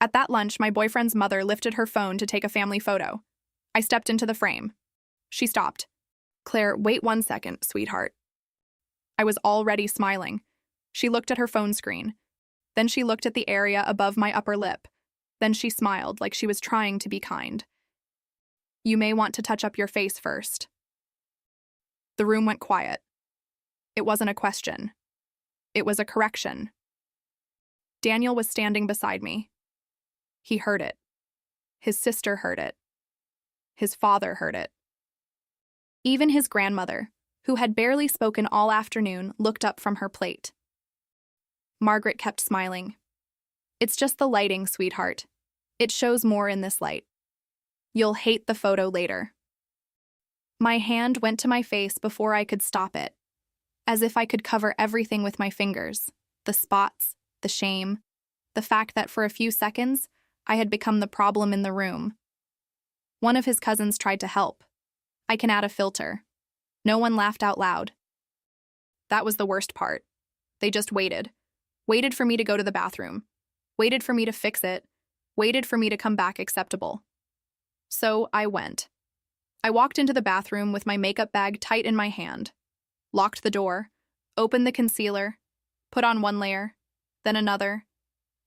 At that lunch, my boyfriend's mother lifted her phone to take a family photo. I stepped into the frame. She stopped. "Claire, wait 1 second, sweetheart." I was already smiling. She looked at her phone screen. Then she looked at the area above my upper lip. Then she smiled like she was trying to be kind. "You may want to touch up your face first." The room went quiet. It wasn't a question. It was a correction. Daniel was standing beside me. He heard it. His sister heard it. His father heard it. Even his grandmother, who had barely spoken all afternoon, looked up from her plate. Margaret kept smiling. "It's just the lighting, sweetheart. It shows more in this light. You'll hate the photo later." My hand went to my face before I could stop it, as if I could cover everything with my fingers, the spots, the shame, the fact that for a few seconds, I had become the problem in the room. One of his cousins tried to help. I can add a filter. No one laughed out loud. That was the worst part. They just waited. Waited for me to go to the bathroom. Waited for me to fix it. Waited for me to come back acceptable. So I went. I walked into the bathroom with my makeup bag tight in my hand, locked the door, opened the concealer, put on one layer, then another,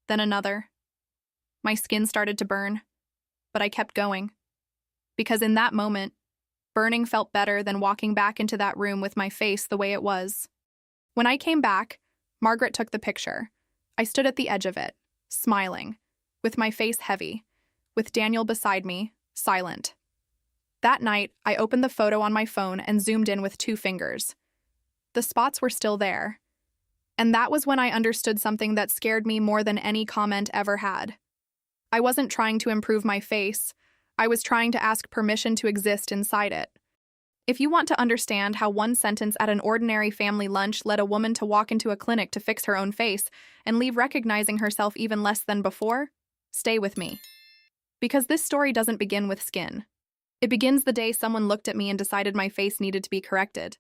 then another. My skin started to burn, but I kept going. Because in that moment, burning felt better than walking back into that room with my face the way it was. When I came back, Margaret took the picture. I stood at the edge of it, smiling, with my face heavy, with Daniel beside me, silent. That night, I opened the photo on my phone and zoomed in with 2 fingers. The spots were still there. And that was when I understood something that scared me more than any comment ever had. I wasn't trying to improve my face. I was trying to ask permission to exist inside it. If you want to understand how one sentence at an ordinary family lunch led a woman to walk into a clinic to fix her own face and leave recognizing herself even less than before, stay with me. Because this story doesn't begin with skin. It begins the day someone looked at me and decided my face needed to be corrected.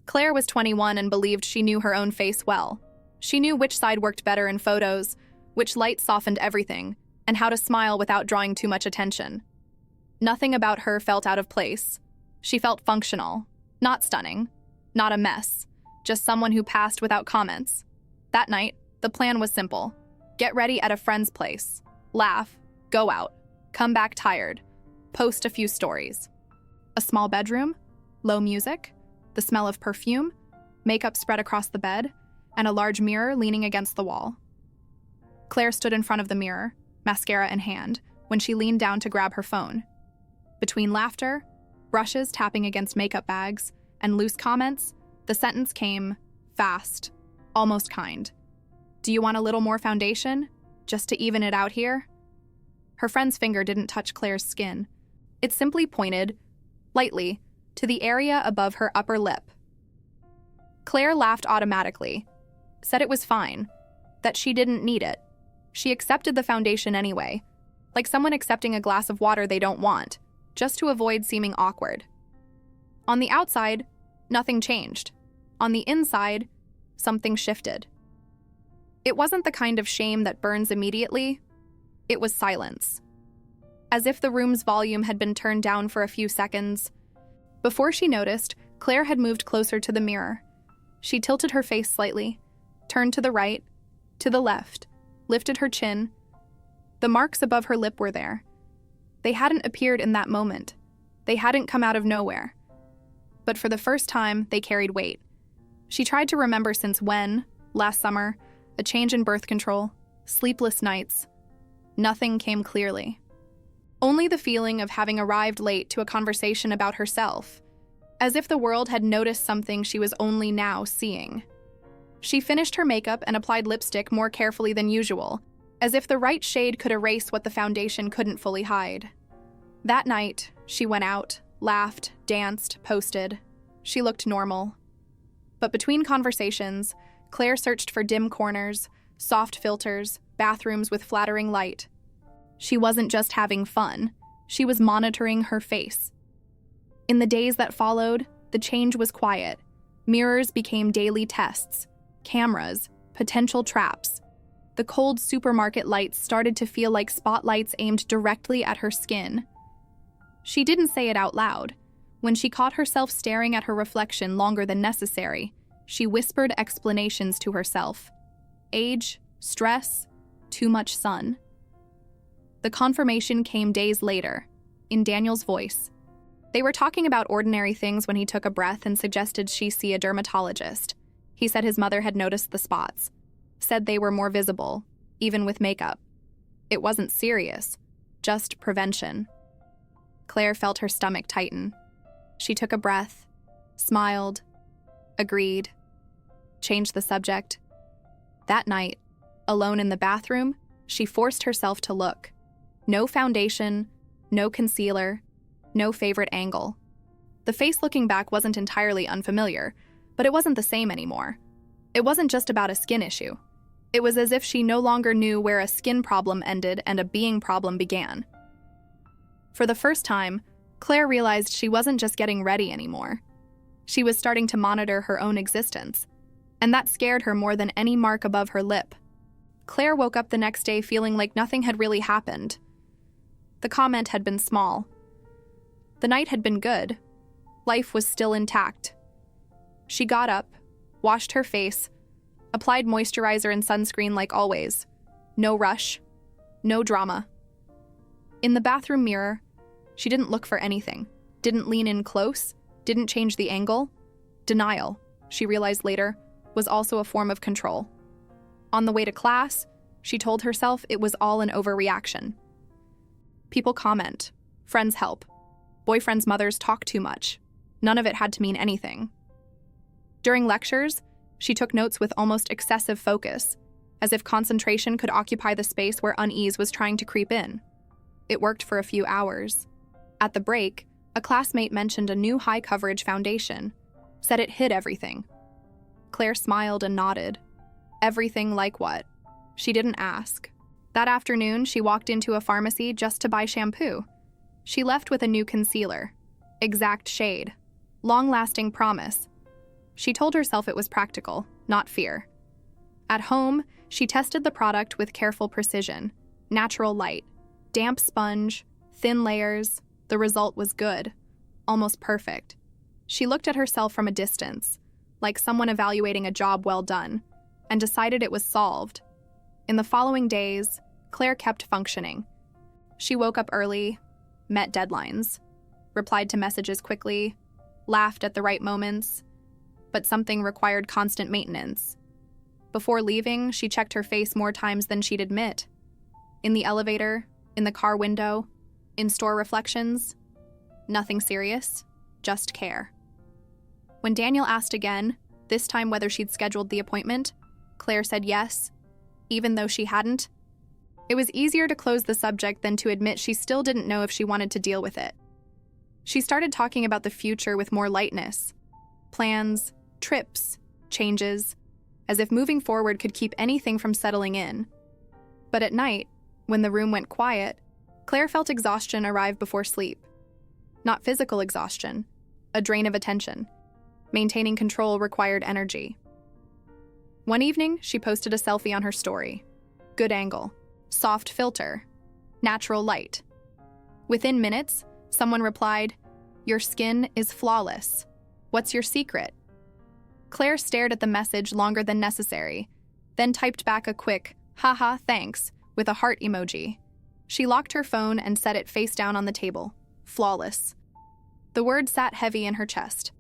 Claire was 21 and believed she knew her own face well. She knew which side worked better in photos, which light softened everything, and how to smile without drawing too much attention. Nothing about her felt out of place. She felt functional, not stunning, not a mess, just someone who passed without comments. That night, the plan was simple. Get ready at a friend's place, laugh, go out, come back tired, post a few stories. A small bedroom, low music, the smell of perfume, makeup spread across the bed, and a large mirror leaning against the wall. Claire stood in front of the mirror, mascara in hand, when she leaned down to grab her phone. Between laughter, brushes tapping against makeup bags, and loose comments, the sentence came fast, almost kind. "Do you want a little more foundation, just to even it out here?" Her friend's finger didn't touch Claire's skin. It simply pointed, lightly, to the area above her upper lip. Claire laughed automatically, said it was fine, that she didn't need it. She accepted the foundation anyway, like someone accepting a glass of water they don't want, just to avoid seeming awkward. On the outside, nothing changed. On the inside, something shifted. It wasn't the kind of shame that burns immediately. It was silence. As if the room's volume had been turned down for a few seconds. Before she noticed, Claire had moved closer to the mirror. She tilted her face slightly, turned to the right, to the left, lifted her chin. The marks above her lip were there. They hadn't appeared in that moment. They hadn't come out of nowhere. But for the first time, they carried weight. She tried to remember since when, last summer, a change in birth control, sleepless nights. Nothing came clearly. Only the feeling of having arrived late to a conversation about herself, as if the world had noticed something she was only now seeing. She finished her makeup and applied lipstick more carefully than usual, as if the right shade could erase what the foundation couldn't fully hide. That night, she went out, laughed, danced, posted. She looked normal. But between conversations, Claire searched for dim corners, soft filters, bathrooms with flattering light. She wasn't just having fun, she was monitoring her face. In the days that followed, The change was quiet. Mirrors became daily tests. Cameras, potential traps. The cold supermarket lights started to feel like spotlights aimed directly at her skin. She didn't say it out loud. When she caught herself staring at her reflection longer than necessary, she whispered explanations to herself. Age, stress, too much sun. The confirmation came days later, in Daniel's voice. They were talking about ordinary things when he took a breath and suggested she see a dermatologist. He said his mother had noticed the spots, said they were more visible, even with makeup. It wasn't serious, just prevention. Claire felt her stomach tighten. She took a breath, smiled, agreed, changed the subject. That night, alone in the bathroom, she forced herself to look. No foundation, no concealer, no favorite angle. The face looking back wasn't entirely unfamiliar, but it wasn't the same anymore. It wasn't just about a skin issue. It was as if she no longer knew where a skin problem ended and a being problem began. For the first time, Claire realized she wasn't just getting ready anymore. She was starting to monitor her own existence, and that scared her more than any mark above her lip. Claire woke up the next day feeling like nothing had really happened. The comment had been small. The night had been good. Life was still intact. She got up, washed her face, applied moisturizer and sunscreen like always. No rush, no drama. In the bathroom mirror, she didn't look for anything, didn't lean in close, didn't change the angle. Denial, she realized later, was also a form of control. On the way to class, she told herself it was all an overreaction. People comment, friends help, boyfriends' mothers talk too much. None of it had to mean anything. During lectures, she took notes with almost excessive focus, as if concentration could occupy the space where unease was trying to creep in. It worked for a few hours. At the break, a classmate mentioned a new high-coverage foundation, said it hid everything. Claire smiled and nodded. Everything like what? She didn't ask. That afternoon, she walked into a pharmacy just to buy shampoo. She left with a new concealer. Exact shade. Long-lasting promise. She told herself it was practical, not fear. At home, she tested the product with careful precision. Natural light. Damp sponge. Thin layers. The result was good. Almost perfect. She looked at herself from a distance, like someone evaluating a job well done, and decided it was solved. In the following days, Claire kept functioning. She woke up early, met deadlines, replied to messages quickly, laughed at the right moments, but something required constant maintenance. Before leaving, she checked her face more times than she'd admit. In the elevator, in the car window, in store reflections. Nothing serious, just care. When Daniel asked again, this time whether she'd scheduled the appointment, Claire said yes, even though she hadn't. It was easier to close the subject than to admit she still didn't know if she wanted to deal with it. She started talking about the future with more lightness. Plans, trips, changes, as if moving forward could keep anything from settling in. But at night, when the room went quiet, Claire felt exhaustion arrive before sleep. Not physical exhaustion, a drain of attention. Maintaining control required energy. One evening, she posted a selfie on her story. Good angle, soft filter, natural light. Within minutes, someone replied, "Your skin is flawless. What's your secret?" Claire stared at the message longer than necessary, then typed back a quick, "Haha, thanks," with a heart emoji. She locked her phone and set it face down on the table. Flawless. The word sat heavy in her chest.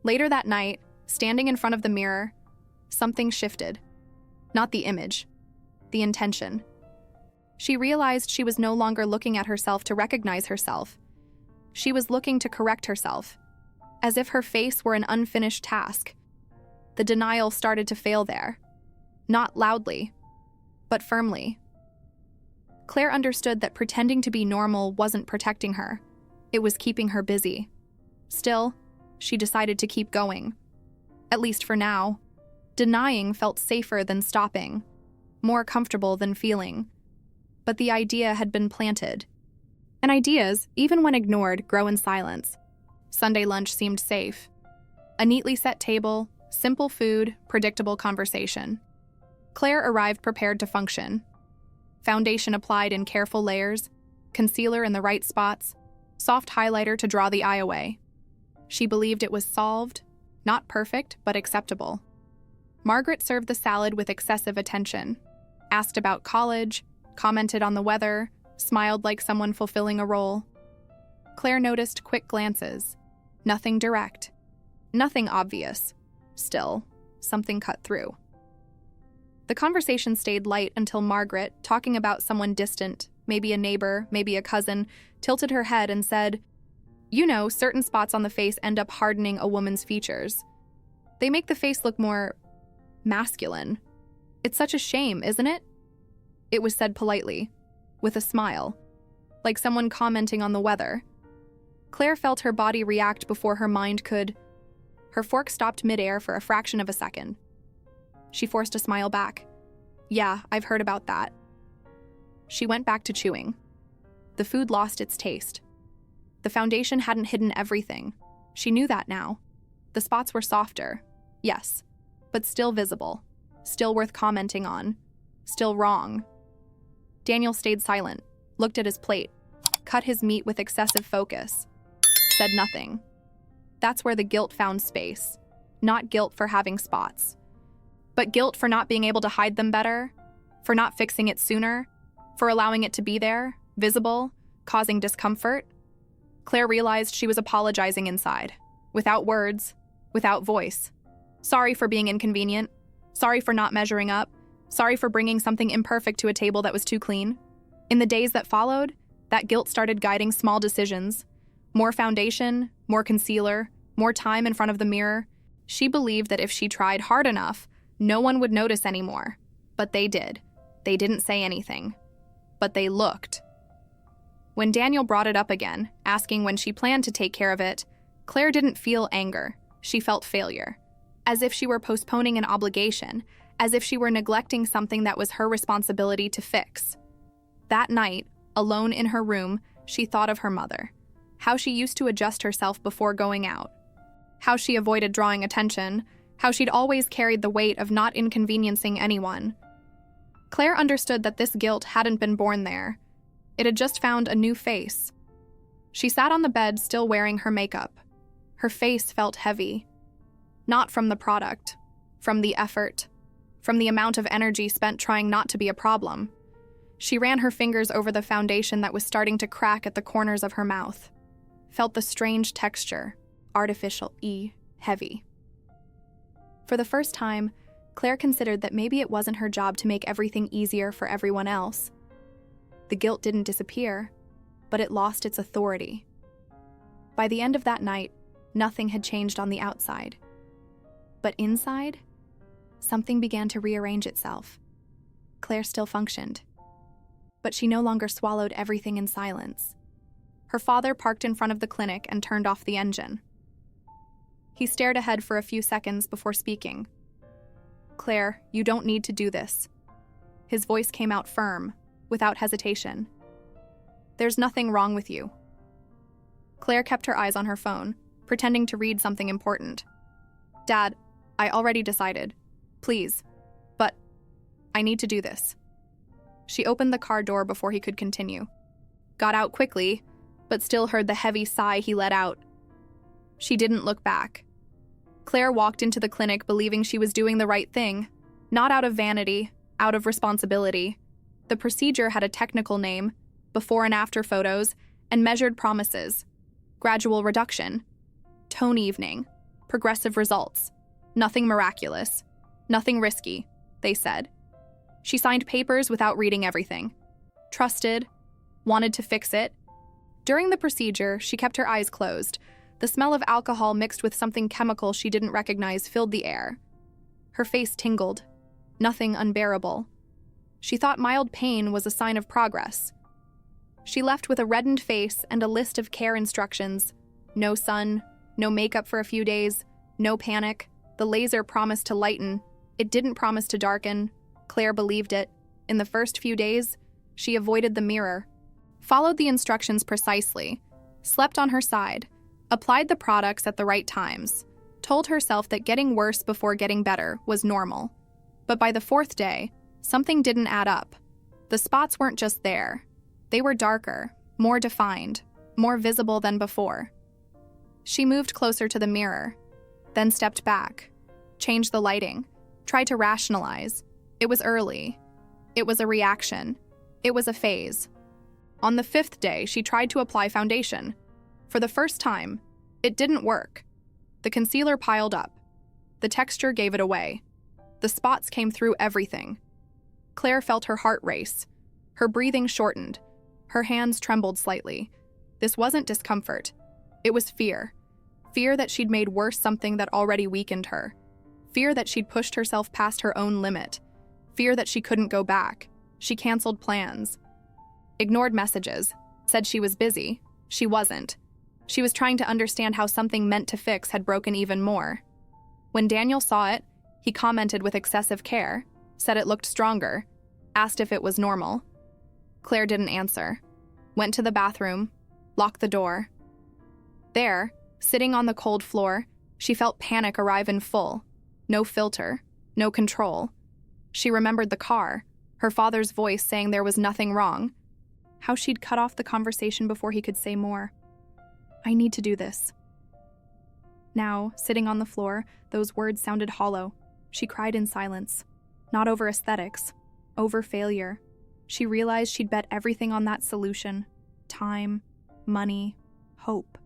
Later that night, standing in front of the mirror, something shifted. Not the image, the intention. She realized she was no longer looking at herself to recognize herself. She was looking to correct herself, as if her face were an unfinished task. The denial started to fail there. Not loudly, but firmly. Claire understood that pretending to be normal wasn't protecting her. It was keeping her busy. Still, she decided to keep going. At least for now. Denying felt safer than stopping, more comfortable than feeling. But the idea had been planted. And ideas, even when ignored, grow in silence. Sunday lunch seemed safe. A neatly set table, simple food, predictable conversation. Clare arrived prepared to function. Foundation applied in careful layers, concealer in the right spots, soft highlighter to draw the eye away. She believed it was solved, not perfect, but acceptable. Margaret served the salad with excessive attention, asked about college, commented on the weather, smiled like someone fulfilling a role. Clare noticed quick glances. Nothing direct. Nothing obvious. Still, something cut through. The conversation stayed light until Margaret, talking about someone distant, maybe a neighbor, maybe a cousin, tilted her head and said, "You know, certain spots on the face end up hardening a woman's features. They make the face look more masculine. It's such a shame, isn't it?" It was said politely, with a smile, like someone commenting on the weather. Clare felt her body react before her mind could. Her fork stopped midair for a fraction of a second. She forced a smile back. "Yeah, I've heard about that." She went back to chewing. The food lost its taste. The foundation hadn't hidden everything. She knew that now. The spots were softer, yes, but still visible, still worth commenting on, still wrong. Daniel stayed silent, looked at his plate, cut his meat with excessive focus, said nothing. That's where the guilt found space. Not guilt for having spots, but guilt for not being able to hide them better, for not fixing it sooner, for allowing it to be there, visible, causing discomfort. Clare realized she was apologizing inside, without words, without voice. Sorry for being inconvenient. Sorry for not measuring up. Sorry for bringing something imperfect to a table that was too clean. In the days that followed, that guilt started guiding small decisions. More foundation, more concealer, more time in front of the mirror. She believed that if she tried hard enough, no one would notice anymore. But they did. They didn't say anything. But they looked. When Daniel brought it up again, asking when she planned to take care of it, Clare didn't feel anger. She felt failure. As if she were postponing an obligation, as if she were neglecting something that was her responsibility to fix. That night, alone in her room, she thought of her mother. How she used to adjust herself before going out. How she avoided drawing attention. How she'd always carried the weight of not inconveniencing anyone. Clare understood that this guilt hadn't been born there. It had just found a new face. She sat on the bed still wearing her makeup. Her face felt heavy. Not from the product, from the effort, from the amount of energy spent trying not to be a problem. She ran her fingers over the foundation that was starting to crack at the corners of her mouth. Felt the strange texture, artificial-y, heavy. For the first time, Clare considered that maybe it wasn't her job to make everything easier for everyone else. The guilt didn't disappear, but it lost its authority. By the end of that night, nothing had changed on the outside. But inside, something began to rearrange itself. Clare still functioned, but she no longer swallowed everything in silence. Her father parked in front of the clinic and turned off the engine. He stared ahead for a few seconds before speaking. "Clare, you don't need to do this." His voice came out firm, without hesitation. "There's nothing wrong with you." Clare kept her eyes on her phone, pretending to read something important. "Dad, I already decided. Please. But I need to do this." She opened the car door before he could continue. Got out quickly, but still heard the heavy sigh he let out. She didn't look back. Clare walked into the clinic believing she was doing the right thing, not out of vanity, out of responsibility. The procedure had a technical name, before and after photos, and measured promises. Gradual reduction. Tone evening. Progressive results. Nothing miraculous. Nothing risky, they said. She signed papers without reading everything. Trusted. Wanted to fix it. During the procedure, she kept her eyes closed. The smell of alcohol mixed with something chemical she didn't recognize filled the air. Her face tingled. Nothing unbearable. She thought mild pain was a sign of progress. She left with a reddened face and a list of care instructions. No sun, no makeup for a few days, no panic. The laser promised to lighten. It didn't promise to darken. Clare believed it. In the first few days, she avoided the mirror, followed the instructions precisely, slept on her side, applied the products at the right times, told herself that getting worse before getting better was normal. But by the fourth day, something didn't add up. The spots weren't just there. They were darker, more defined, more visible than before. She moved closer to the mirror, then stepped back, changed the lighting, tried to rationalize. It was early. It was a reaction. It was a phase. On the fifth day, she tried to apply foundation. For the first time, it didn't work. The concealer piled up. The texture gave it away. The spots came through everything. Claire felt her heart race. Her breathing shortened. Her hands trembled slightly. This wasn't discomfort. It was fear. Fear that she'd made worse something that already weakened her. Fear that she'd pushed herself past her own limit. Fear that she couldn't go back. She canceled plans. Ignored messages. Said she was busy. She wasn't. She was trying to understand how something meant to fix had broken even more. When Daniel saw it, he commented with excessive care, said it looked stronger, asked if it was normal. Claire didn't answer. Went to the bathroom, locked the door. There, sitting on the cold floor, she felt panic arrive in full. No filter, no control. She remembered the car, her father's voice saying there was nothing wrong. How she'd cut off the conversation before he could say more. I need to do this. Now, sitting on the floor, those words sounded hollow. She cried in silence. Not over aesthetics, over failure. She realized she'd bet everything on that solution. Time, money, hope.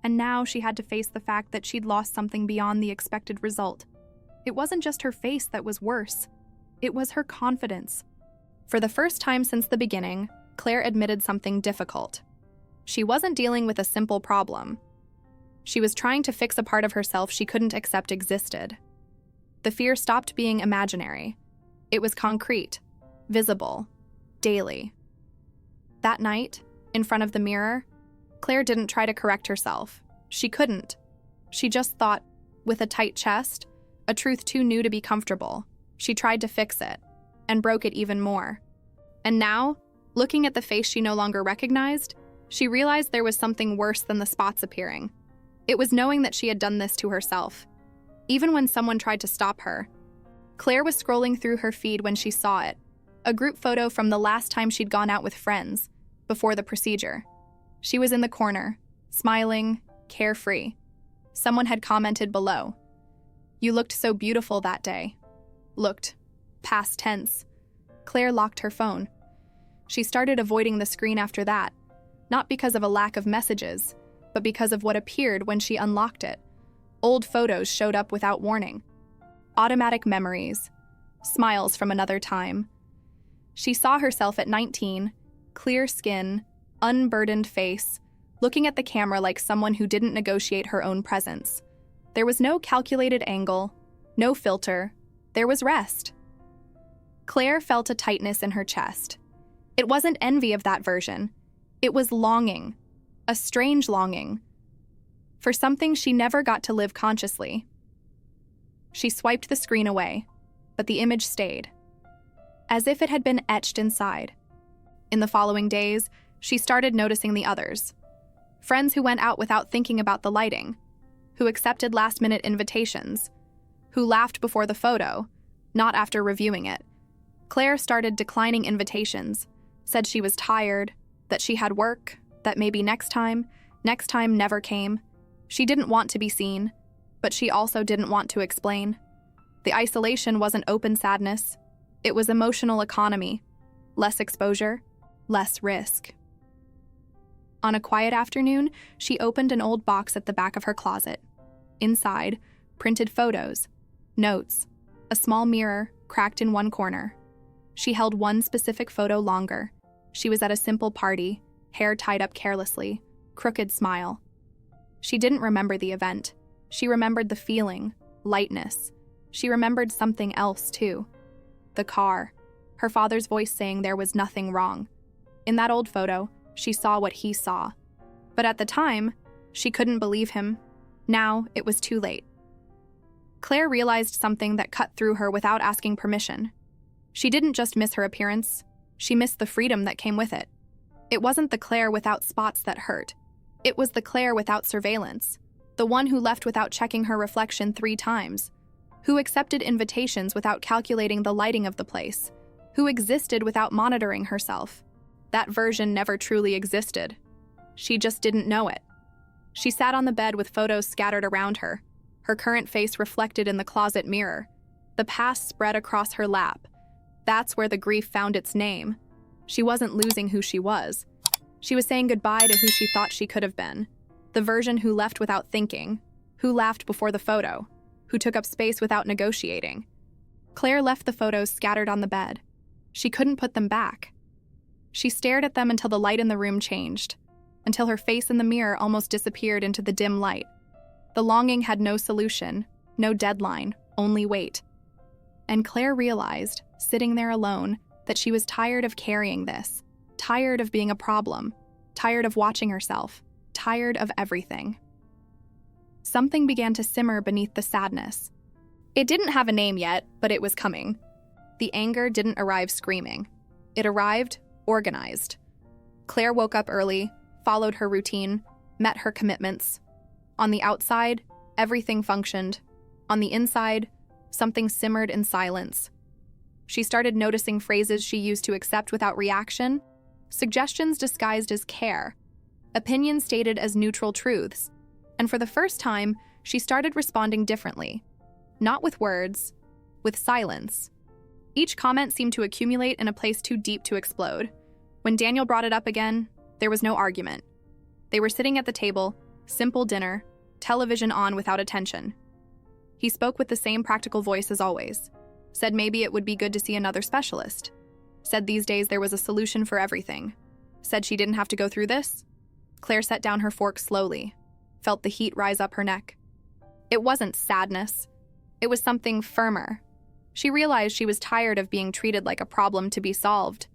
And now she had to face the fact that she'd lost something beyond the expected result. It wasn't just her face that was worse. It was her confidence. For the first time since the beginning, Claire admitted something difficult. She wasn't dealing with a simple problem. She was trying to fix a part of herself she couldn't accept existed. The fear stopped being imaginary. It was concrete, visible, daily. That night, in front of the mirror, Claire didn't try to correct herself. She couldn't. She just thought, with a tight chest, a truth too new to be comfortable. She tried to fix it, and broke it even more. And now, looking at the face she no longer recognized, she realized there was something worse than the spots appearing. It was knowing that she had done this to herself. Even when someone tried to stop her. Claire was scrolling through her feed when she saw it. A group photo from the last time she'd gone out with friends, before the procedure. She was in the corner, smiling, carefree. Someone had commented below. You looked so beautiful that day. Looked. Past tense. Claire locked her phone. She started avoiding the screen after that, not because of a lack of messages, but because of what appeared when she unlocked it. Old photos showed up without warning. Automatic memories. Smiles from another time. She saw herself at 19, clear skin, unburdened face, looking at the camera like someone who didn't negotiate her own presence. There was no calculated angle, no filter. There was rest. Claire felt a tightness in her chest. It wasn't envy of that version. It was longing, a strange longing, for something she never got to live consciously. She swiped the screen away, but the image stayed, as if it had been etched inside. In the following days, she started noticing the others. Friends who went out without thinking about the lighting, who accepted last-minute invitations, who laughed before the photo, not after reviewing it. Claire started declining invitations, said she was tired, that she had work, that maybe next time never came. She didn't want to be seen, but she also didn't want to explain. The isolation wasn't open sadness. It was emotional economy. Less exposure, less risk. On a quiet afternoon, she opened an old box at the back of her closet. Inside, printed photos, notes, a small mirror cracked in one corner. She held one specific photo longer. She was at a simple party, hair tied up carelessly, crooked smile. She didn't remember the event. She remembered the feeling, lightness. She remembered something else, too. The car, her father's voice saying there was nothing wrong. In that old photo, she saw what he saw. But at the time, she couldn't believe him. Now, it was too late. Claire realized something that cut through her without asking permission. She didn't just miss her appearance. She missed the freedom that came with it. It wasn't the Claire without spots that hurt. It was the Claire without surveillance. The one who left without checking her reflection 3 times, who accepted invitations without calculating the lighting of the place, who existed without monitoring herself. That version never truly existed. She just didn't know it. She sat on the bed with photos scattered around her, her current face reflected in the closet mirror. The past spread across her lap. That's where the grief found its name. She wasn't losing who she was. She was saying goodbye to who she thought she could have been. The version who left without thinking, who laughed before the photo, who took up space without negotiating. Claire left the photos scattered on the bed. She couldn't put them back. She stared at them until the light in the room changed, until her face in the mirror almost disappeared into the dim light. The longing had no solution, no deadline, only wait. And Claire realized, sitting there alone, that she was tired of carrying this, tired of being a problem, tired of watching herself, tired of everything. Something began to simmer beneath the sadness. It didn't have a name yet, but it was coming. The anger didn't arrive screaming. It arrived organized. Claire woke up early, followed her routine, met her commitments. On the outside, everything functioned. On the inside, something simmered in silence. She started noticing phrases she used to accept without reaction, suggestions disguised as care, opinions stated as neutral truths, and for the first time, she started responding differently. Not with words, with silence. Each comment seemed to accumulate in a place too deep to explode. When Daniel brought it up again, there was no argument. They were sitting at the table, simple dinner, television on without attention. He spoke with the same practical voice as always. Said maybe it would be good to see another specialist. Said these days there was a solution for everything. Said she didn't have to go through this. Claire set down her fork slowly, felt the heat rise up her neck. It wasn't sadness. It was something firmer. She realized she was tired of being treated like a problem to be solved.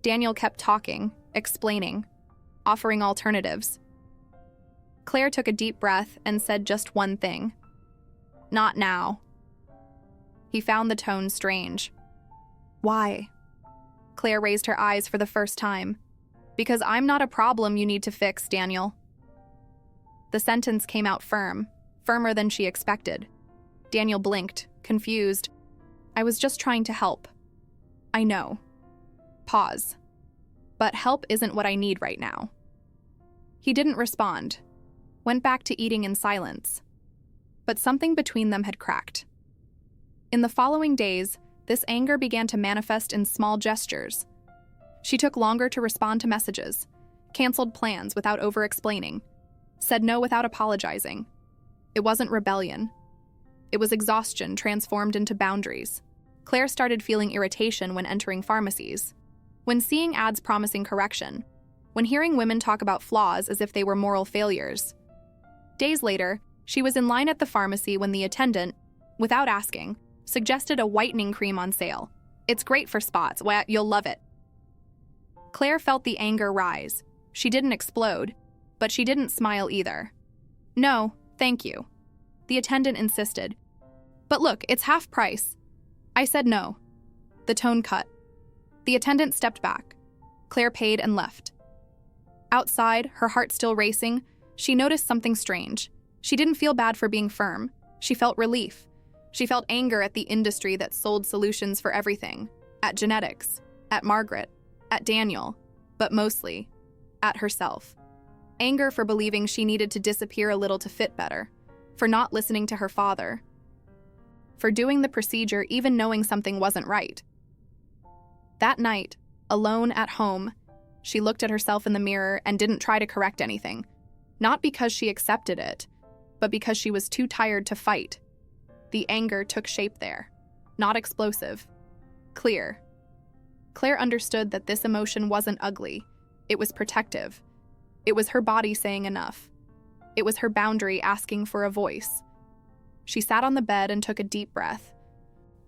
Daniel kept talking, explaining, offering alternatives. Claire took a deep breath and said just one thing. Not now. He found the tone strange. Why? Claire raised her eyes for the first time. Because I'm not a problem you need to fix, Daniel. The sentence came out firm, firmer than she expected. Daniel blinked, confused. I was just trying to help. I know. Pause. But help isn't what I need right now. He didn't respond, went back to eating in silence. But something between them had cracked. In the following days, this anger began to manifest in small gestures. She took longer to respond to messages, canceled plans without over-explaining, said no without apologizing. It wasn't rebellion. It was exhaustion transformed into boundaries. Claire started feeling irritation when entering pharmacies, when seeing ads promising correction, when hearing women talk about flaws as if they were moral failures. Days later, she was in line at the pharmacy when the attendant, without asking, suggested a whitening cream on sale. It's great for spots. Well, you'll love it. Claire felt the anger rise. She didn't explode, but she didn't smile either. No, thank you. The attendant insisted. But look, it's half price. I said no. The tone cut. The attendant stepped back. Claire paid and left. Outside, her heart still racing, she noticed something strange. She didn't feel bad for being firm. She felt relief. She felt anger at the industry that sold solutions for everything. At genetics, at Margaret, at Daniel, but mostly at herself. Anger for believing she needed to disappear a little to fit better, for not listening to her father, for doing the procedure even knowing something wasn't right. That night, alone at home, she looked at herself in the mirror and didn't try to correct anything, not because she accepted it, but because she was too tired to fight. The anger took shape there, not explosive, clear. Claire understood that this emotion wasn't ugly. It was protective. It was her body saying enough. It was her boundary asking for a voice. She sat on the bed and took a deep breath.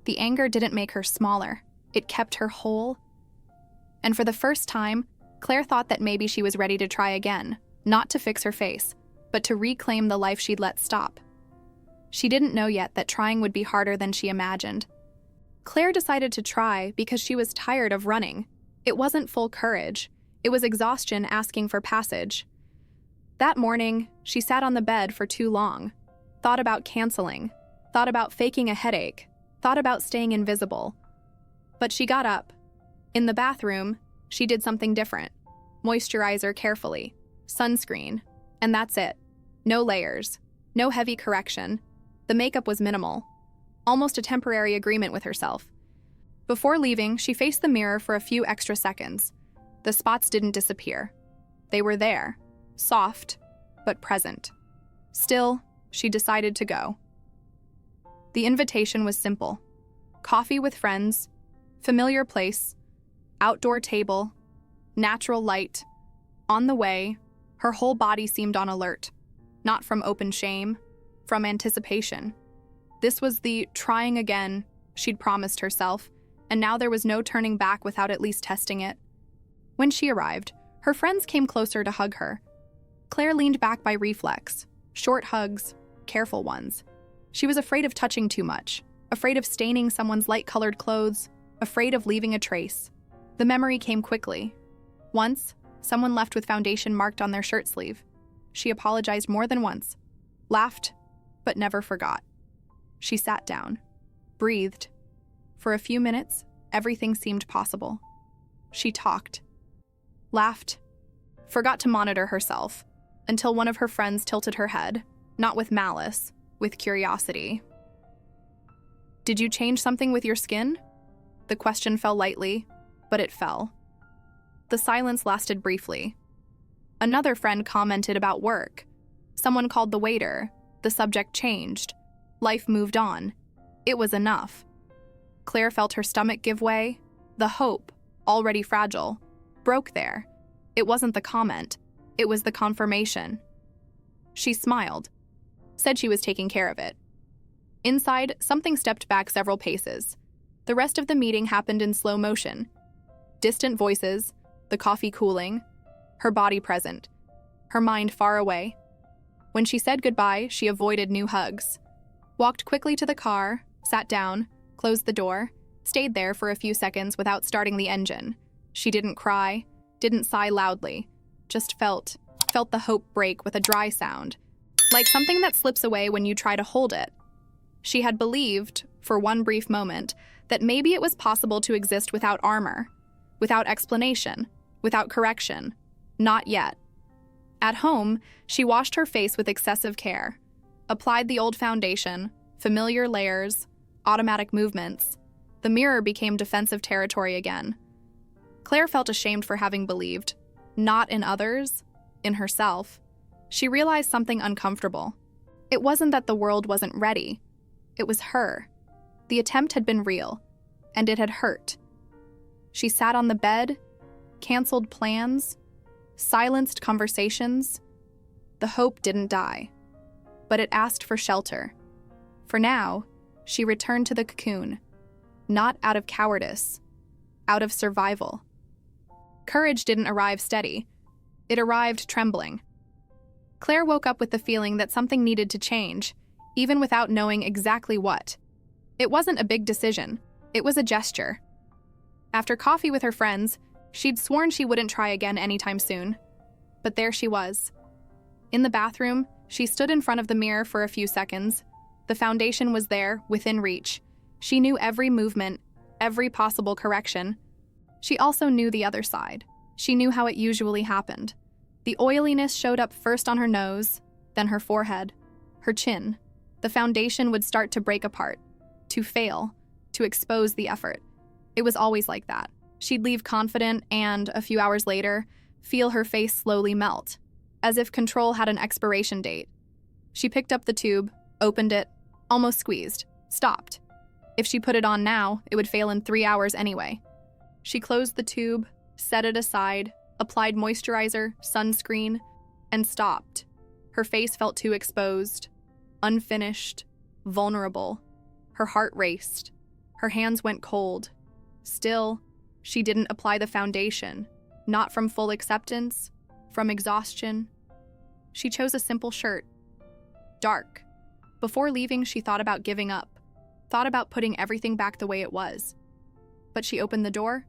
The anger didn't make her smaller. It kept her whole. And for the first time, Claire thought that maybe she was ready to try again, not to fix her face, but to reclaim the life she'd let stop. She didn't know yet that trying would be harder than she imagined. Claire decided to try because she was tired of running. It wasn't full courage. It was exhaustion asking for passage. That morning, she sat on the bed for too long, thought about canceling, thought about faking a headache, thought about staying invisible. But she got up. In the bathroom, she did something different. Moisturizer carefully, sunscreen, and that's it. No layers, no heavy correction. The makeup was minimal, almost a temporary agreement with herself. Before leaving, she faced the mirror for a few extra seconds. The spots didn't disappear. They were there, soft, but present. Still, she decided to go. The invitation was simple. Coffee with friends, familiar place, outdoor table, natural light. On the way, her whole body seemed on alert, not from open shame, from anticipation. This was the trying again she'd promised herself, and now there was no turning back without at least testing it. When she arrived, her friends came closer to hug her. Claire leaned back by reflex, short hugs, careful ones. She was afraid of touching too much, afraid of staining someone's light-colored clothes, afraid of leaving a trace. The memory came quickly. Once, someone left with foundation marked on their shirt sleeve. She apologized more than once, laughed, but never forgot. She sat down, breathed. For a few minutes, everything seemed possible. She talked, laughed, forgot to monitor herself, until one of her friends tilted her head, not with malice, with curiosity. "Did you change something with your skin?" The question fell lightly, but it fell. The silence lasted briefly. Another friend commented about work. Someone called the waiter. The subject changed. Life moved on. It was enough. Claire felt her stomach give way. The hope, already fragile, broke there. It wasn't the comment. It was the confirmation. She smiled, said she was taking care of it. Inside, something stepped back several paces. The rest of the meeting happened in slow motion. Distant voices, the coffee cooling, her body present, her mind far away. When she said goodbye, she avoided new hugs. Walked quickly to the car, sat down, closed the door, stayed there for a few seconds without starting the engine. She didn't cry, didn't sigh loudly, just felt the hope break with a dry sound, like something that slips away when you try to hold it. She had believed, for one brief moment, that maybe it was possible to exist without armor, without explanation, without correction. Not yet. At home, she washed her face with excessive care, applied the old foundation, familiar layers, automatic movements. The mirror became defensive territory again. Claire felt ashamed for having believed, not in others, in herself. She realized something uncomfortable. It wasn't that the world wasn't ready. It was her. The attempt had been real, and it had hurt. She sat on the bed, canceled plans, silenced conversations. The hope didn't die, but it asked for shelter. For now, she returned to the cocoon, not out of cowardice, out of survival. Courage didn't arrive steady. It arrived trembling. Claire woke up with the feeling that something needed to change, even without knowing exactly what. It wasn't a big decision. It was a gesture. After coffee with her friends, she'd sworn she wouldn't try again anytime soon. But there she was. In the bathroom, she stood in front of the mirror for a few seconds. The foundation was there, within reach. She knew every movement, every possible correction. She also knew the other side. She knew how it usually happened. The oiliness showed up first on her nose, then her forehead, her chin. The foundation would start to break apart, to fail, to expose the effort. It was always like that. She'd leave confident and, a few hours later, feel her face slowly melt, as if control had an expiration date. She picked up the tube, opened it, almost squeezed, stopped. If she put it on now, it would fail in 3 hours anyway. She closed the tube, set it aside, applied moisturizer, sunscreen, and stopped. Her face felt too exposed, unfinished, vulnerable. Her heart raced. Her hands went cold. Still, she didn't apply the foundation, not from full acceptance, from exhaustion. She chose a simple shirt, dark. Before leaving, she thought about giving up, thought about putting everything back the way it was. But she opened the door.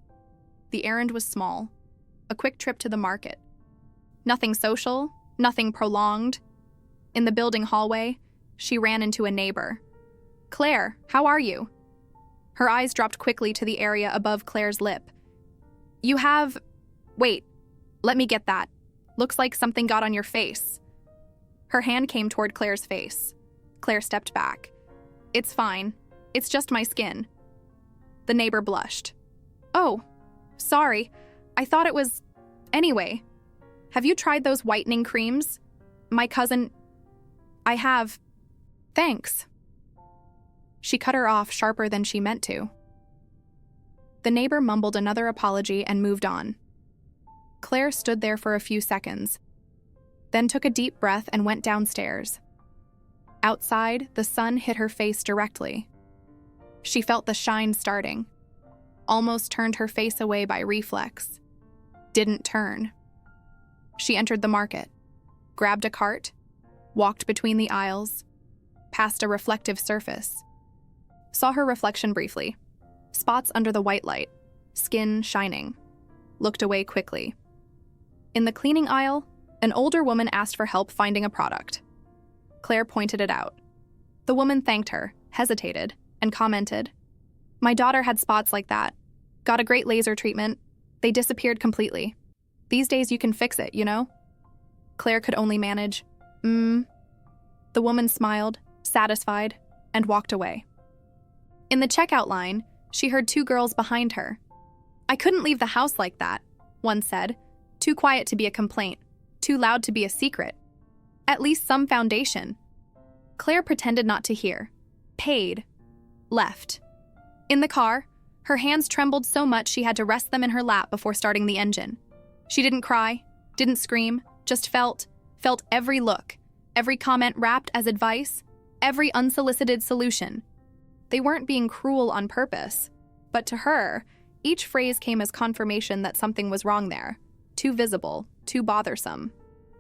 The errand was small, a quick trip to the market. Nothing social, Nothing prolonged. In the building hallway, she ran into a neighbor. "Claire, how are you?" Her eyes dropped quickly to the area above Claire's lip. "You have... Wait, let me get that. Looks like something got on your face." Her hand came toward Claire's face. Claire stepped back. "It's fine. It's just my skin." The neighbor blushed. "Oh, sorry. I thought it was... Anyway, have you tried those whitening creams? My cousin... I have... Thanks." She cut her off sharper than she meant to. The neighbor mumbled another apology and moved on. Claire stood there for a few seconds, then took a deep breath and went downstairs. Outside, the sun hit her face directly. She felt the shine starting, almost turned her face away by reflex. Didn't turn. She entered the market, grabbed a cart, walked between the aisles, past a reflective surface. Saw her reflection briefly. Spots under the white light, skin shining. Looked away quickly. In the cleaning aisle, an older woman asked for help finding a product. Claire pointed it out. The woman thanked her, hesitated, and commented, "My daughter had spots like that. Got a great laser treatment. They disappeared completely. These days you can fix it, you know?" Claire could only manage, The woman smiled, satisfied, and walked away. In the checkout line, she heard two girls behind her. "I couldn't leave the house like that," one said. "Too quiet to be a complaint. Too loud to be a secret. At least some foundation." Claire pretended not to hear. Paid. Left. In the car, her hands trembled so much she had to rest them in her lap before starting the engine. She didn't cry, didn't scream, just felt every look, every comment wrapped as advice, every unsolicited solution. They weren't being cruel on purpose, but to her, each phrase came as confirmation that something was wrong there. Too visible, too bothersome.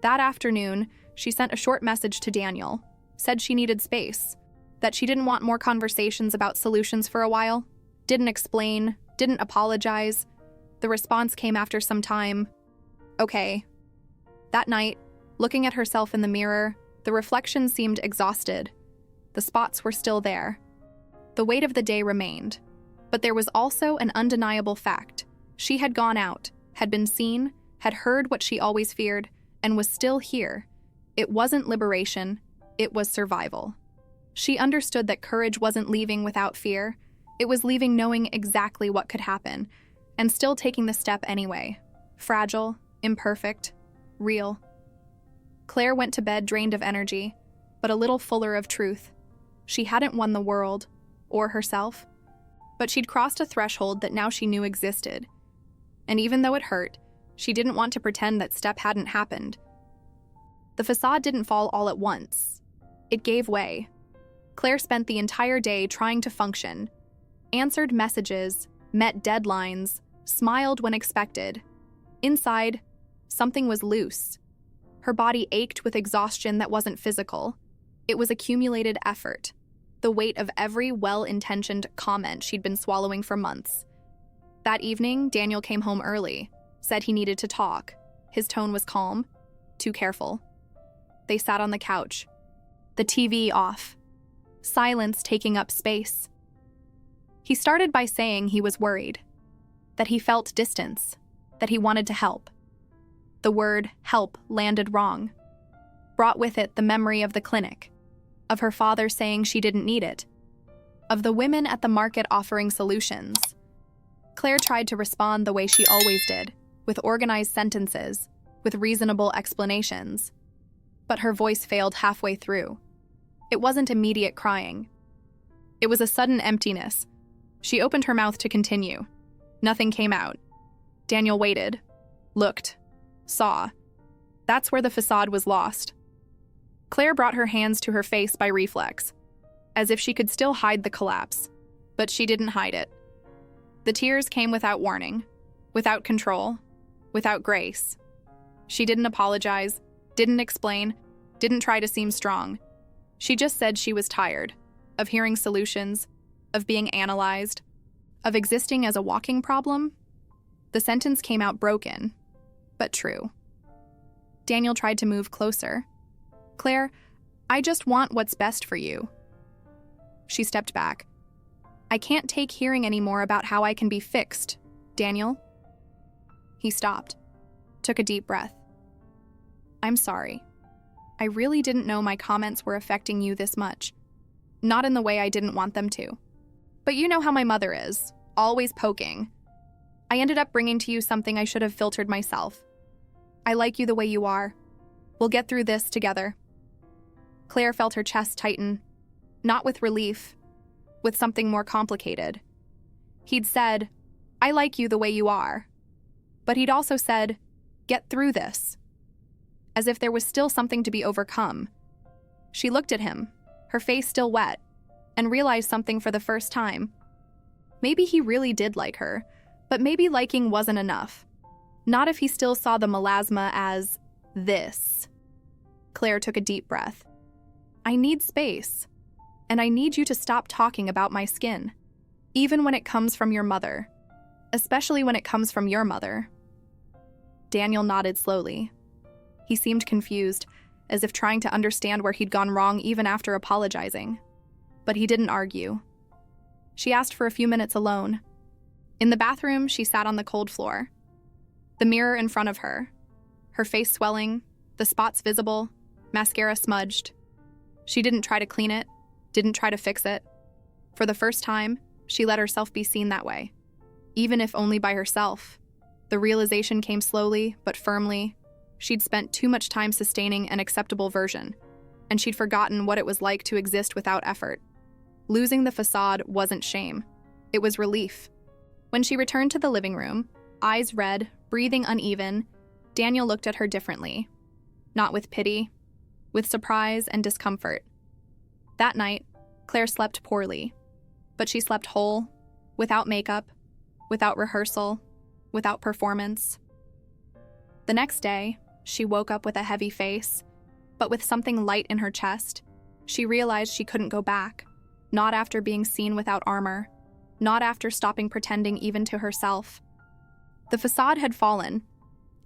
That afternoon, she sent a short message to Daniel, said she needed space, that she didn't want more conversations about solutions for a while, didn't explain, didn't apologize. The response came after some time. Okay. That night, looking at herself in the mirror, the reflection seemed exhausted. The spots were still there. The weight of the day remained. But there was also an undeniable fact. She had gone out, had been seen, had heard what she always feared, and was still here. It wasn't liberation, it was survival. She understood that courage wasn't leaving without fear. It was leaving knowing exactly what could happen, and still taking the step anyway. Fragile, imperfect, real. Claire went to bed drained of energy, but a little fuller of truth. She hadn't won the world, or herself, but she'd crossed a threshold that now she knew existed. And even though it hurt, she didn't want to pretend that step hadn't happened. The facade didn't fall all at once. It gave way. Claire spent the entire day trying to function, answered messages, met deadlines, smiled when expected. Inside, something was loose. Her body ached with exhaustion that wasn't physical. It was accumulated effort, the weight of every well-intentioned comment she'd been swallowing for months. That evening, Daniel came home early, said he needed to talk. His tone was calm, too careful. They sat on the couch, the TV off, silence taking up space. He started by saying he was worried, that he felt distance, that he wanted to help. The word help landed wrong, brought with it the memory of the clinic, of her father saying she didn't need it, of the women at the market offering solutions. Claire tried to respond the way she always did, with organized sentences, with reasonable explanations. But her voice failed halfway through. It wasn't immediate crying. It was a sudden emptiness. She opened her mouth to continue. Nothing came out. Daniel waited, looked, saw. That's where the facade was lost. Claire brought her hands to her face by reflex, as if she could still hide the collapse, but she didn't hide it. The tears came without warning, without control, without grace. She didn't apologize, didn't explain, didn't try to seem strong. She just said she was tired of hearing solutions, of being analyzed, of existing as a walking problem. The sentence came out broken, but true. Daniel tried to move closer. "Claire, I just want what's best for you." She stepped back. "I can't take hearing anymore about how I can be fixed, Daniel." He stopped, took a deep breath. "I'm sorry. I really didn't know my comments were affecting you this much. Not in the way I didn't want them to. But you know how my mother is, always poking. I ended up bringing to you something I should have filtered myself. I like you the way you are. We'll get through this together." Claire felt her chest tighten, not with relief, with something more complicated. He'd said, "I like you the way you are." But he'd also said, "Get through this." As if there was still something to be overcome. She looked at him, her face still wet, and realized something for the first time. Maybe he really did like her, but maybe liking wasn't enough. Not if he still saw the melasma as this. Claire took a deep breath. "I need space, and I need you to stop talking about my skin, even when it comes from your mother, especially when it comes from your mother." Daniel nodded slowly. He seemed confused, as if trying to understand where he'd gone wrong even after apologizing. But he didn't argue. She asked for a few minutes alone. In the bathroom, she sat on the cold floor. The mirror in front of her. Her face swelling, the spots visible, mascara smudged. She didn't try to clean it, didn't try to fix it. For the first time, she let herself be seen that way, even if only by herself. The realization came slowly, but firmly. She'd spent too much time sustaining an acceptable version, and she'd forgotten what it was like to exist without effort. Losing the facade wasn't shame. It was relief. When she returned to the living room, eyes red, breathing uneven, Daniel looked at her differently. Not with pity, with surprise and discomfort. That night, Claire slept poorly, but she slept whole, without makeup, without rehearsal, without performance. The next day, she woke up with a heavy face, but with something light in her chest. She realized she couldn't go back, not after being seen without armor, not after stopping pretending even to herself. The facade had fallen,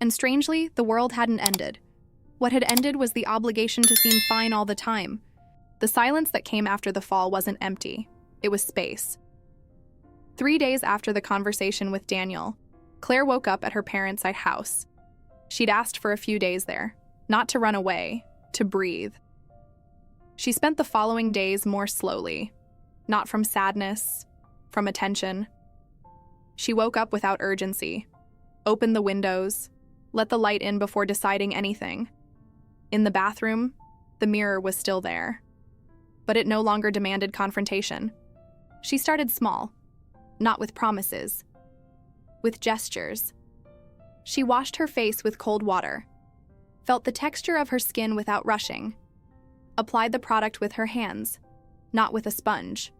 and strangely, the world hadn't ended. What had ended was the obligation to seem fine all the time. The silence that came after the fall wasn't empty. It was space. 3 days after the conversation with Daniel, Claire woke up at her parents' house. She'd asked for a few days there, not to run away, to breathe. She spent the following days more slowly, not from sadness, from attention. She woke up without urgency, opened the windows, let the light in before deciding anything. In the bathroom, the mirror was still there, but it no longer demanded confrontation. She started small, not with promises, with gestures. She washed her face with cold water, felt the texture of her skin without rushing, applied the product with her hands, not with a sponge.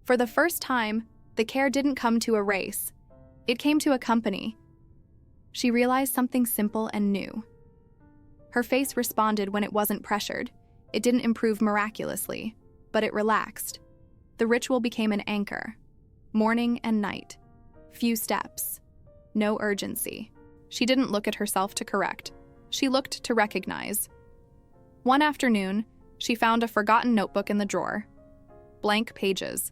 For the first time, the care didn't come to a race. It came to accompany. She realized something simple and new. Her face responded when it wasn't pressured. It didn't improve miraculously, but it relaxed. The ritual became an anchor. Morning and night. Few steps. No urgency. She didn't look at herself to correct. She looked to recognize. One afternoon, she found a forgotten notebook in the drawer. Blank pages.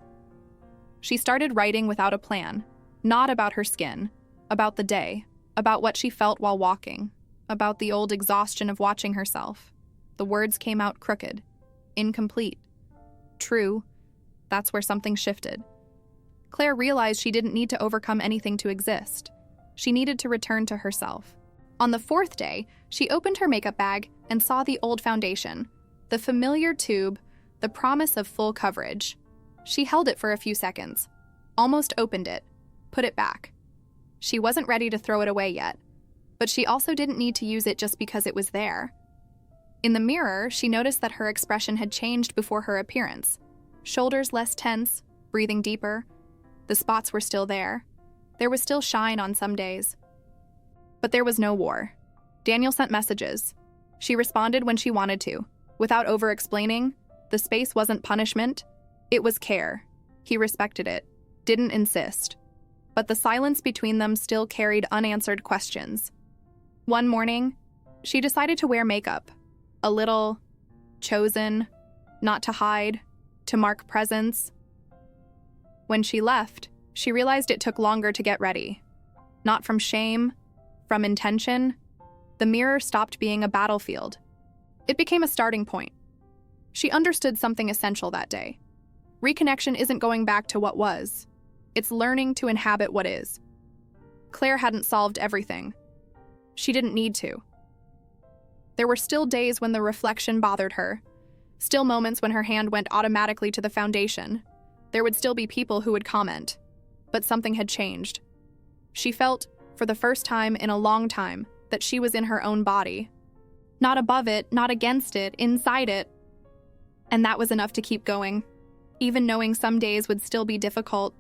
She started writing without a plan, not about her skin, about the day, about what she felt while walking, about the old exhaustion of watching herself. The words came out crooked, incomplete. True, that's where something shifted. Claire realized she didn't need to overcome anything to exist. She needed to return to herself. On the 4th day, she opened her makeup bag and saw the old foundation, the familiar tube, the promise of full coverage. She held it for a few seconds, almost opened it, put it back. She wasn't ready to throw it away yet, but she also didn't need to use it just because it was there. In the mirror, she noticed that her expression had changed before her appearance. Shoulders less tense, breathing deeper. The spots were still there. There was still shine on some days. But there was no war. Daniel sent messages. She responded when she wanted to, without over-explaining. The space wasn't punishment. It was care. He respected it, didn't insist. But the silence between them still carried unanswered questions. One morning, She decided to wear makeup. A little chosen, not to hide, to mark presence. When she left, she realized it took longer to get ready. Not from shame, from intention. The mirror stopped being a battlefield. It became a starting point. She understood something essential that day. Reconnection isn't going back to what was. It's learning to inhabit what is. Clare hadn't solved everything. She didn't need to. There were still days when the reflection bothered her. Still moments when her hand went automatically to the foundation. There would still be people who would comment. But something had changed. She felt, for the first time in a long time, that she was in her own body. Not above it, not against it, inside it. And that was enough to keep going, even knowing some days would still be difficult.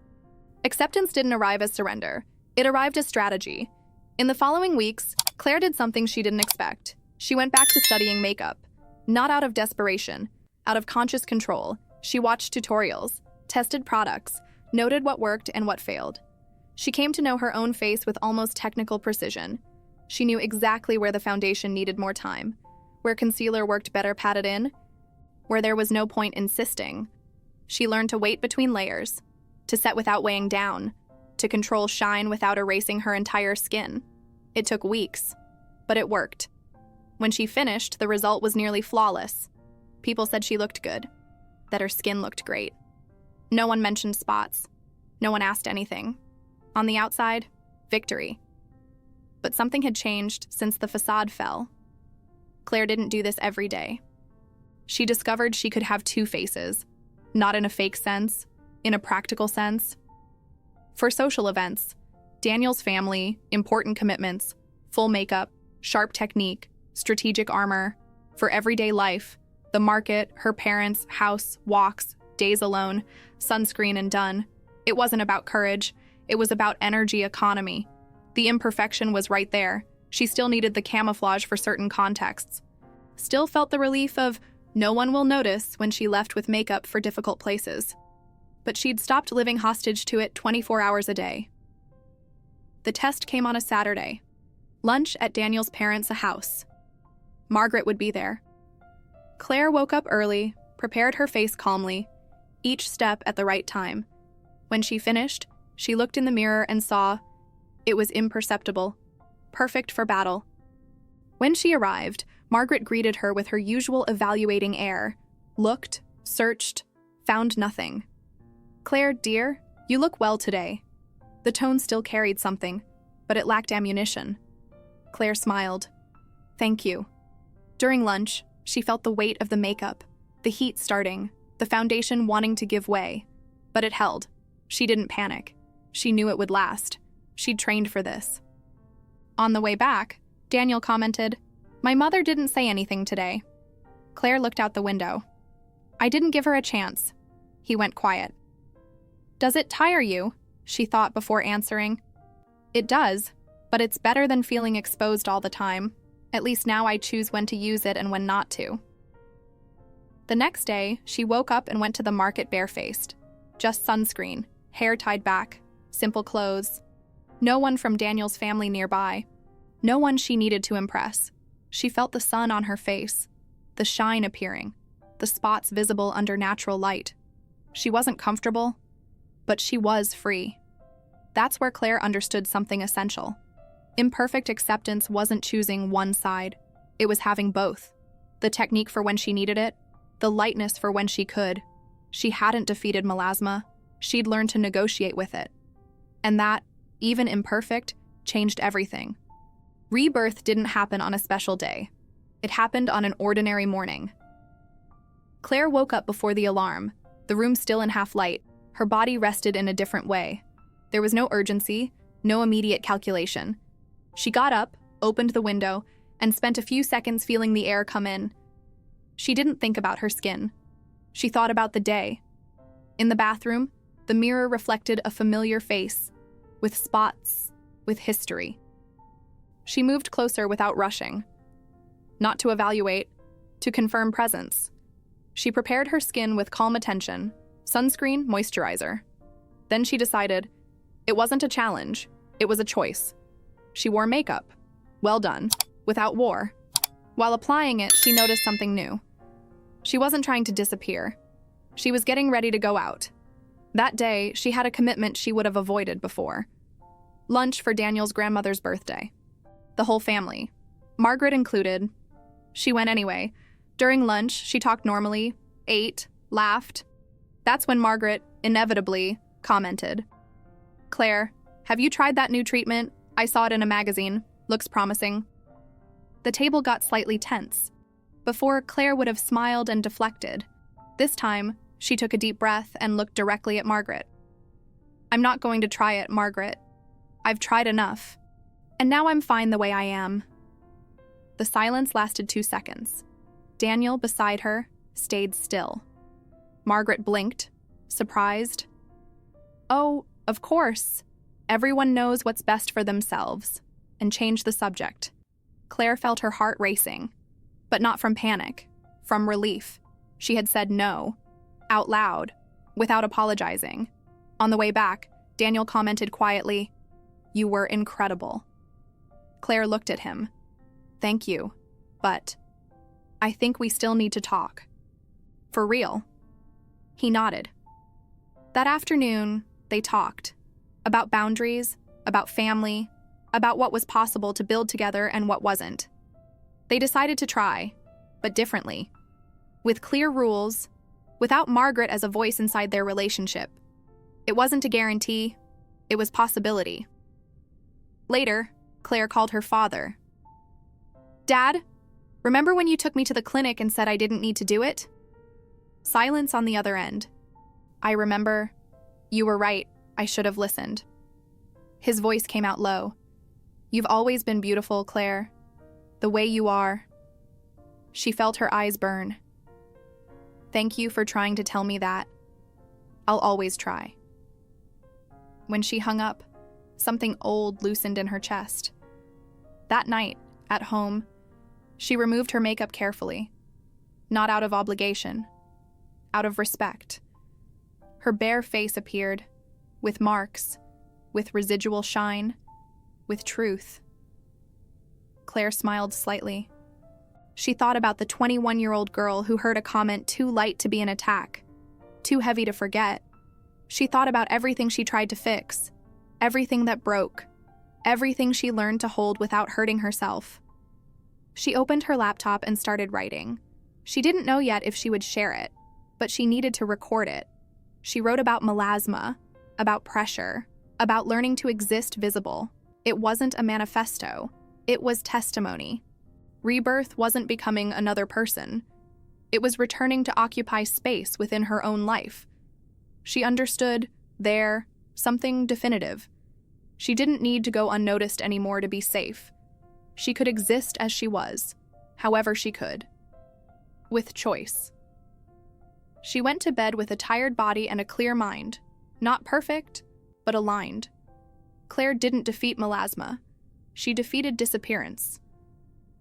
Acceptance didn't arrive as surrender. It arrived as strategy. In the following weeks, Clare did something she didn't expect. She went back to studying makeup. Not out of desperation, out of conscious control. She watched tutorials, tested products, noted what worked and what failed. She came to know her own face with almost technical precision. She knew exactly where the foundation needed more time, where concealer worked better patted in, where there was no point insisting. She learned to wait between layers, to set without weighing down, to control shine without erasing her entire skin. It took weeks, but it worked. When she finished, the result was nearly flawless. People said she looked good, that her skin looked great. No one mentioned spots. No one asked anything. On the outside, victory. But something had changed since the facade fell. Clare didn't do this every day. She discovered she could have two faces, not in a fake sense, in a practical sense. For social events, Daniel's family, important commitments, full makeup, sharp technique, strategic armor. For everyday life, the market, her parents, house, walks, days alone, sunscreen and done. It wasn't about courage. It was about energy economy. The imperfection was right there. She still needed the camouflage for certain contexts. Still felt the relief of no one will notice when she left with makeup for difficult places. But she'd stopped living hostage to it 24 hours a day. The test came on a Saturday. Lunch at Daniel's parents' house. Margaret would be there. Clare woke up early, prepared her face calmly, each step at the right time. When she finished, she looked in the mirror and saw it was imperceptible, perfect for battle. When she arrived, Margaret greeted her with her usual evaluating air, looked, searched, found nothing. "Clare, dear, you look well today." The tone still carried something, but it lacked ammunition. Clare smiled. "Thank you." During lunch, she felt the weight of the makeup, the heat starting, the foundation wanting to give way. But it held. She didn't panic. She knew it would last. She'd trained for this. On the way back, Daniel commented, "My mother didn't say anything today." Clare looked out the window. "I didn't give her a chance." He went quiet. "Does it tire you?" she thought before answering. "It does, but it's better than feeling exposed all the time. At least now I choose when to use it and when not to." The next day, she woke up and went to the market barefaced. Just sunscreen, hair tied back, simple clothes. No one from Daniel's family nearby. No one she needed to impress. She felt the sun on her face, the shine appearing, the spots visible under natural light. She wasn't comfortable, but she was free. That's where Clare understood something essential. Imperfect acceptance wasn't choosing one side. It was having both. The technique for when she needed it, the lightness for when she could. She hadn't defeated melasma. She'd learned to negotiate with it. And that, even imperfect, changed everything. Rebirth didn't happen on a special day. It happened on an ordinary morning. Clare woke up before the alarm, the room still in half light. Her body rested in a different way. There was no urgency, no immediate calculation. She got up, opened the window, and spent a few seconds feeling the air come in. She didn't think about her skin. She thought about the day. In the bathroom, the mirror reflected a familiar face, with spots, with history. She moved closer without rushing. Not to evaluate, to confirm presence. She prepared her skin with calm attention, sunscreen, moisturizer. Then she decided it wasn't a challenge, it was a choice. She wore makeup. Well done. Without war. While applying it, she noticed something new. She wasn't trying to disappear. She was getting ready to go out. That day, she had a commitment she would have avoided before. Lunch for Daniel's grandmother's birthday. The whole family, Margaret included. She went anyway. During lunch, she talked normally, ate, laughed. That's when Margaret, inevitably, commented, "Claire, have you tried that new treatment? I saw it in a magazine. Looks promising." The table got slightly tense. Before, Claire would have smiled and deflected. This time, she took a deep breath and looked directly at Margaret. "I'm not going to try it, Margaret. I've tried enough. And now I'm fine the way I am." The silence lasted 2 seconds. Daniel, beside her, stayed still. Margaret blinked, surprised. "Oh, of course. Everyone knows what's best for themselves," and changed the subject. Claire felt her heart racing, but not from panic, from relief. She had said no, out loud, without apologizing. On the way back, Daniel commented quietly, "You were incredible." Claire looked at him. "Thank you, but I think we still need to talk." "For real?" He nodded. That afternoon, they talked. About boundaries, about family, about what was possible to build together and what wasn't. They decided to try, but differently. With clear rules, without Margaret as a voice inside their relationship. It wasn't a guarantee, it was possibility. Later, Claire called her father. "Dad, remember when you took me to the clinic and said I didn't need to do it?" Silence on the other end. "I remember. You were right. I should have listened." His voice came out low. "You've always been beautiful, Claire. The way you are." She felt her eyes burn. "Thank you for trying to tell me that. I'll always try." When she hung up, something old loosened in her chest. That night, at home, she removed her makeup carefully. Not out of obligation, out of respect. Her bare face appeared, with marks, with residual shine, with truth. Claire smiled slightly. She thought about the 21-year-old girl who heard a comment too light to be an attack, too heavy to forget. She thought about everything she tried to fix, everything that broke, everything she learned to hold without hurting herself. She opened her laptop and started writing. She didn't know yet if she would share it, but she needed to record it. She wrote about melasma, about pressure, about learning to exist visible. It wasn't a manifesto. It was testimony. Rebirth wasn't becoming another person. It was returning to occupy space within her own life. She understood, there, something definitive. She didn't need to go unnoticed anymore to be safe. She could exist as she was, however she could. With choice. She went to bed with a tired body and a clear mind. Not perfect, but aligned. Claire didn't defeat melasma. She defeated disappearance.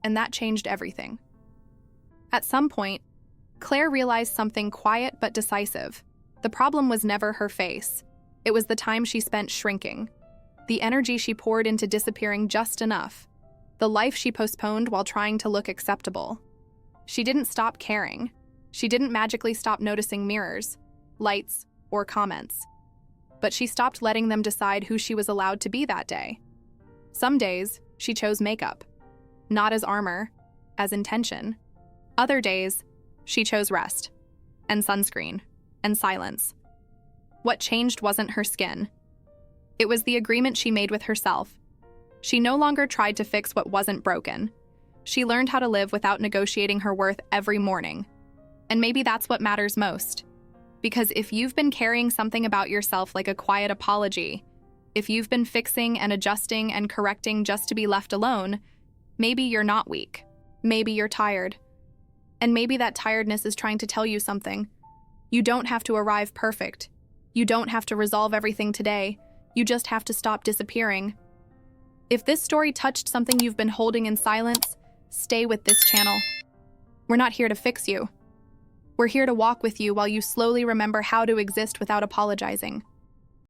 And that changed everything. At some point, Claire realized something quiet but decisive. The problem was never her face. It was the time she spent shrinking. The energy she poured into disappearing just enough. The life she postponed while trying to look acceptable. She didn't stop caring. She didn't magically stop noticing mirrors, lights, or comments. But she stopped letting them decide who she was allowed to be that day. Some days, she chose makeup. Not as armor, as intention. Other days, she chose rest, and sunscreen, and silence. What changed wasn't her skin. It was the agreement she made with herself. She no longer tried to fix what wasn't broken. She learned how to live without negotiating her worth every morning. And maybe that's what matters most. Because if you've been carrying something about yourself like a quiet apology, if you've been fixing and adjusting and correcting just to be left alone, maybe you're not weak. Maybe you're tired. And maybe that tiredness is trying to tell you something. You don't have to arrive perfect. You don't have to resolve everything today. You just have to stop disappearing. If this story touched something you've been holding in silence, stay with this channel. We're not here to fix you. We're here to walk with you while you slowly remember how to exist without apologizing.